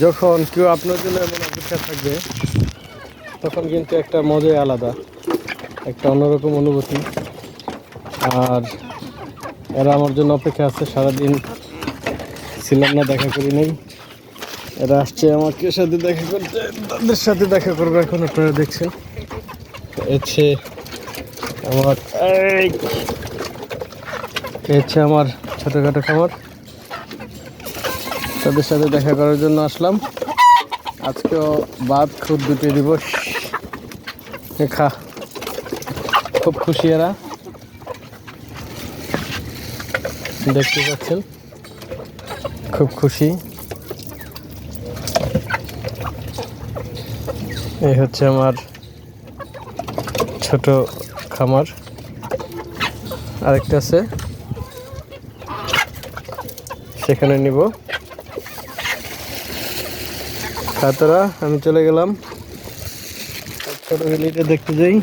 যখন কেউ আপনার জন্য এমন অপেক্ষা থাকবে তখন কিন্তু একটা মজাই আলাদা, একটা অন্যরকম অনুভূতি। আর এরা আমার জন্য অপেক্ষা আছে, সারাদিন ছিলাম না, দেখা করি নাই, এরা আসছে আমাকে সাথে দেখা করতে, তাদের সাথে দেখা করবো এখন। আপনারা দেখছেন হচ্ছে আমার আমার ছোটোখাটো খামার, তাদের সাথে দেখা করার জন্য আসলাম। আজকেও বাদ খুব দুটি দিবস খা, খুব খুশি এরা, দেখতে পাচ্ছেন খুব খুশি। এই হচ্ছে আমার ছোট খামার, আরেকটা আছে সেখানে নিব। খাতরা আমি চলে গেলাম, ছোট গেলিটা দেখতে যাই।